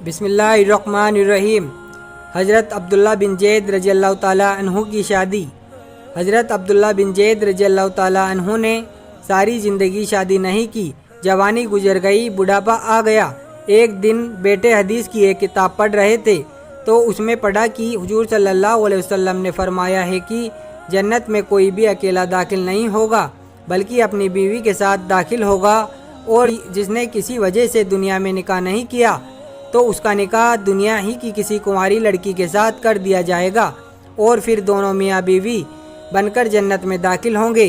बिस्मिल्लाहिर्रहमानिर्रहीम। हज़रत अब्दुल्ला बिन ज़ैद रज़ी अल्लाह ताला अन्हु की शादी। हज़रत अब्दुल्ला बिन ज़ैद रज़ी अल्लाह ताला अन्हु ने सारी ज़िंदगी शादी नहीं की। जवानी गुजर गई, बुढ़ापा आ गया। एक दिन बेटे हदीस की एक किताब पढ़ रहे थे तो उसमें पढ़ा कि हुजूर सल्लल्लाहु अलैहि वसल्लम ने फरमाया है कि जन्नत में कोई भी अकेला दाखिल नहीं होगा बल्कि अपनी बीवी के साथ दाखिल होगा, और जिसने किसी वजह से दुनिया में निकाह नहीं किया तो उसका निकाह दुनिया ही की किसी कुंवारी लड़की के साथ कर दिया जाएगा और फिर दोनों मियाँ बीवी बनकर जन्नत में दाखिल होंगे।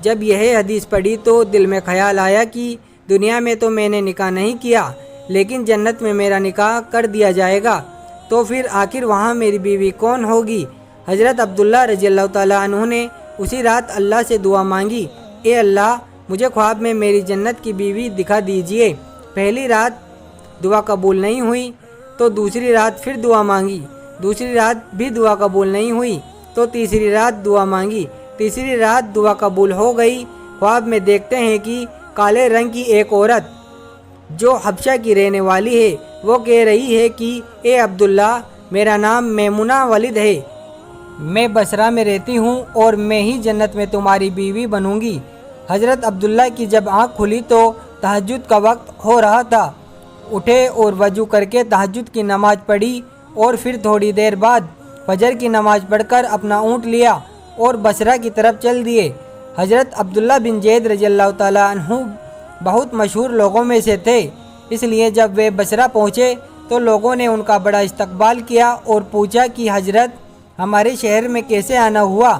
जब यह हदीस पढ़ी तो दिल में ख्याल आया कि दुनिया में तो मैंने निकाह नहीं किया लेकिन जन्नत में मेरा निकाह कर दिया जाएगा, तो फिर आखिर वहाँ मेरी बीवी कौन होगी। हज़रत अब्दुल्ला रज़ी अल्लाह ताला अन्हु ने उसी रात अल्लाह से दुआ मांगी, ए अल्लाह मुझे ख्वाब में मेरी जन्नत की बीवी दिखा दीजिए। पहली रात दुआ कबूल नहीं हुई तो दूसरी रात फिर दुआ मांगी, दूसरी रात भी दुआ कबूल नहीं हुई तो तीसरी रात दुआ मांगी, तीसरी रात दुआ कबूल हो गई। ख्वाब में देखते हैं कि काले रंग की एक औरत जो हबशा की रहने वाली है वो कह रही है कि ए अब्दुल्ला, मेरा नाम मैमुना वलिद है, मैं बसरा में रहती हूँ और मैं ही जन्नत में तुम्हारी बीवी बनूंगी। हज़रत अब्दुल्ला की जब आँख खुली तो तहज्जुद का वक्त हो रहा था। उठे और वजू करके तहज्जुद की नमाज़ पढ़ी और फिर थोड़ी देर बाद फजर की नमाज़ पढ़कर अपना ऊँट लिया और बसरा की तरफ चल दिए। हज़रत अब्दुल्ला बिन ज़ैद रज़ी अल्लाह ताला अन्हु बहुत मशहूर लोगों में से थे, इसलिए जब वे बसरा पहुँचे तो लोगों ने उनका बड़ा इस्तकबाल किया और पूछा कि हज़रत हमारे शहर में कैसे आना हुआ।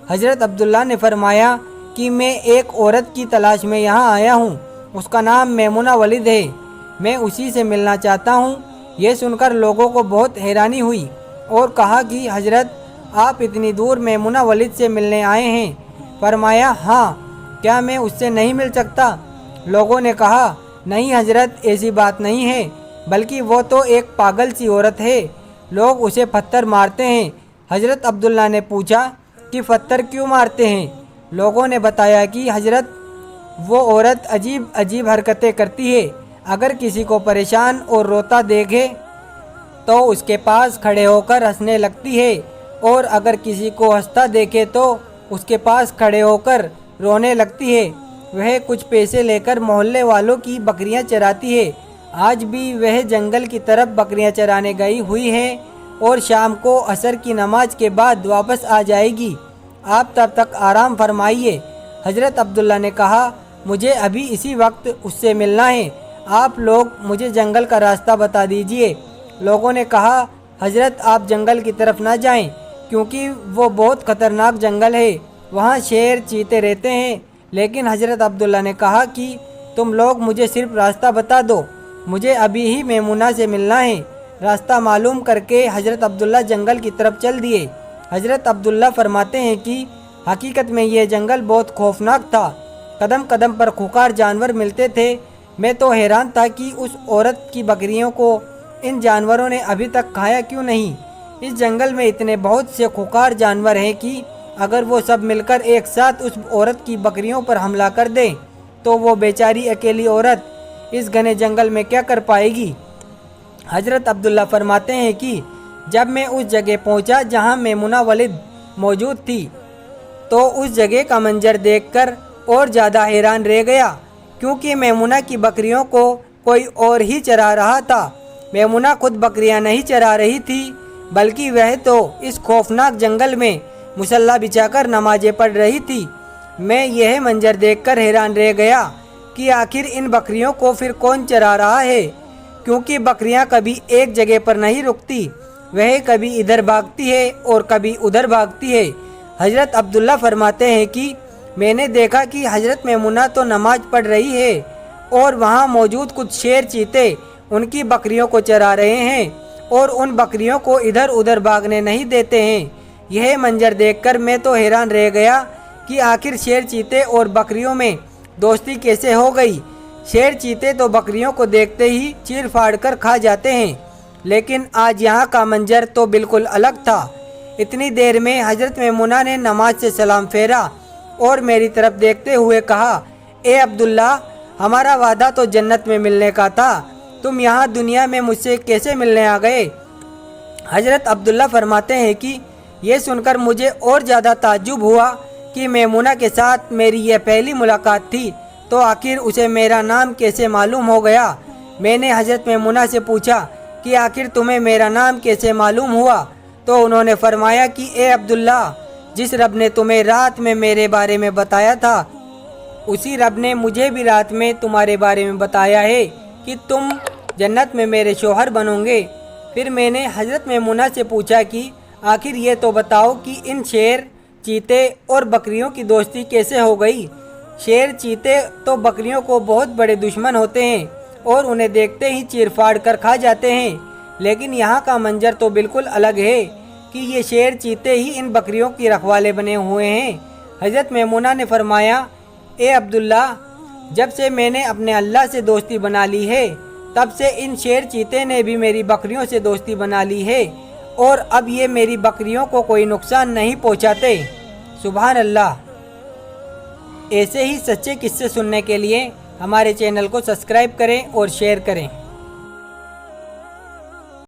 हज़रत अब्दुल्ला ने फरमाया कि मैं एक औरत की तलाश में यहाँ आया हूँ, उसका नाम मैमुना वलिद है, मैं उसी से मिलना चाहता हूँ। ये सुनकर लोगों को बहुत हैरानी हुई और कहा कि हज़रत आप इतनी दूर मैमुना वलिद से मिलने आए हैं। फरमाया हाँ, क्या मैं उससे नहीं मिल सकता। लोगों ने कहा नहीं हज़रत, ऐसी बात नहीं है, बल्कि वो तो एक पागल सी औरत है, लोग उसे पत्थर मारते हैं। हज़रत अब्दुल्ला ने पूछा कि पत्थर क्यों मारते हैं। लोगों ने बताया कि हज़रत वो औरत अजीब अजीब हरकतें करती है, अगर किसी को परेशान और रोता देखे तो उसके पास खड़े होकर हंसने लगती है, और अगर किसी को हंसता देखे तो उसके पास खड़े होकर रोने लगती है। वह कुछ पैसे लेकर मोहल्ले वालों की बकरियां चराती है। आज भी वह जंगल की तरफ बकरियां चराने गई हुई है और शाम को असर की नमाज के बाद वापस आ जाएगी, आप तब तक आराम फरमाइए। हज़रत अब्दुल्ला ने कहा मुझे अभी इसी वक्त उससे मिलना है, आप लोग मुझे जंगल का रास्ता बता दीजिए। लोगों ने कहा हज़रत आप जंगल की तरफ ना जाएं, क्योंकि वो बहुत ख़तरनाक जंगल है, वहाँ शेर चीते रहते हैं। लेकिन हज़रत अब्दुल्ला ने कहा कि तुम लोग मुझे सिर्फ रास्ता बता दो, मुझे अभी ही मैमुना से मिलना है। रास्ता मालूम करके हज़रत अब्दुल्ला जंगल की तरफ चल दिए। हज़रत अब्दुल्ला फरमाते हैं कि हकीकत में यह जंगल बहुत खौफनाक था, कदम कदम पर खूंखार जानवर मिलते थे। मैं तो हैरान था कि उस औरत की बकरियों को इन जानवरों ने अभी तक खाया क्यों नहीं। इस जंगल में इतने बहुत से खूंखार जानवर हैं कि अगर वो सब मिलकर एक साथ उस औरत की बकरियों पर हमला कर दें तो वो बेचारी अकेली औरत इस घने जंगल में क्या कर पाएगी। हज़रत अब्दुल्ला फरमाते हैं कि जब मैं उस जगह पहुंचा जहां मैमुना वलिद मौजूद थी तो उस जगह का मंजर देखकर और ज़्यादा हैरान रह गया, क्योंकि मैमुना की बकरियों को कोई और ही चरा रहा था। मैमुना खुद बकरियां नहीं चरा रही थी, बल्कि वह तो इस खौफनाक जंगल में मुसल्ला बिछाकर नमाजें पढ़ रही थी। मैं यह मंजर देखकर हैरान रह गया कि आखिर इन बकरियों को फिर कौन चरा रहा है, क्योंकि बकरियां कभी एक जगह पर नहीं रुकती, वह कभी इधर भागती है और कभी उधर भागती है। हज़रत अब्दुल्ला फरमाते हैं कि मैंने देखा कि हज़रत मैमुना तो नमाज पढ़ रही है और वहाँ मौजूद कुछ शेर चीते उनकी बकरियों को चरा रहे हैं और उन बकरियों को इधर उधर भागने नहीं देते हैं। यह मंजर देखकर मैं तो हैरान रह गया कि आखिर शेर चीते और बकरियों में दोस्ती कैसे हो गई। शेर चीते तो बकरियों को देखते ही चीर फाड़ कर खा जाते हैं, लेकिन आज यहाँ का मंजर तो बिल्कुल अलग था। इतनी देर में हज़रत मैमुना ने नमाज से सलाम फेरा और मेरी तरफ देखते हुए कहा, ए अब्दुल्ला, हमारा वादा तो जन्नत में मिलने का था, तुम यहाँ दुनिया में मुझसे कैसे मिलने आ गए? हज़रत अब्दुल्ला फरमाते हैं कि ये सुनकर मुझे और ज़्यादा ताज्जुब हुआ कि मैमुना के साथ मेरी यह पहली मुलाकात थी, तो आखिर उसे मेरा नाम कैसे मालूम हो गया? मैंने हज़रत मैमुना से पूछा कि आखिर तुम्हें मेरा नाम कैसे मालूम हुआ? तो उन्होंने फरमाया कि ए अब्दुल्ला, जिस रब ने तुम्हें रात में मेरे बारे में बताया था, उसी रब ने मुझे भी रात में तुम्हारे बारे में बताया है कि तुम जन्नत में मेरे शौहर बनोगे। फिर मैंने हज़रत मैमुना से पूछा कि आखिर ये तो बताओ कि इन शेर, चीते और बकरियों की दोस्ती कैसे हो गई? शेर, चीते तो बकरियों को बहुत बड़े दुश्मन होते हैं और उन्हें देखते ही चीर फाड़ कर खा जाते हैं, लेकिन यहाँ का मंजर तो बिल्कुल अलग है कि ये शेर, चीते ही इन बकरियों की रखवाले बने हुए हैं। हज़रत मैमुना ने फरमाया, ए अब्दुल्ला, जब से मैंने अपने अल्लाह से दोस्ती बना ली है, तब से इन शेर, चीते ने भी मेरी बकरियों से दोस्ती बना ली है और अब ये मेरी बकरियों को कोई नुकसान नहीं पहुंचाते। सुभान अल्लाह। ऐसे ही सच्चे किस्से सुनने के लिए हमारे चैनल को सब्सक्राइब करें और शेयर करें।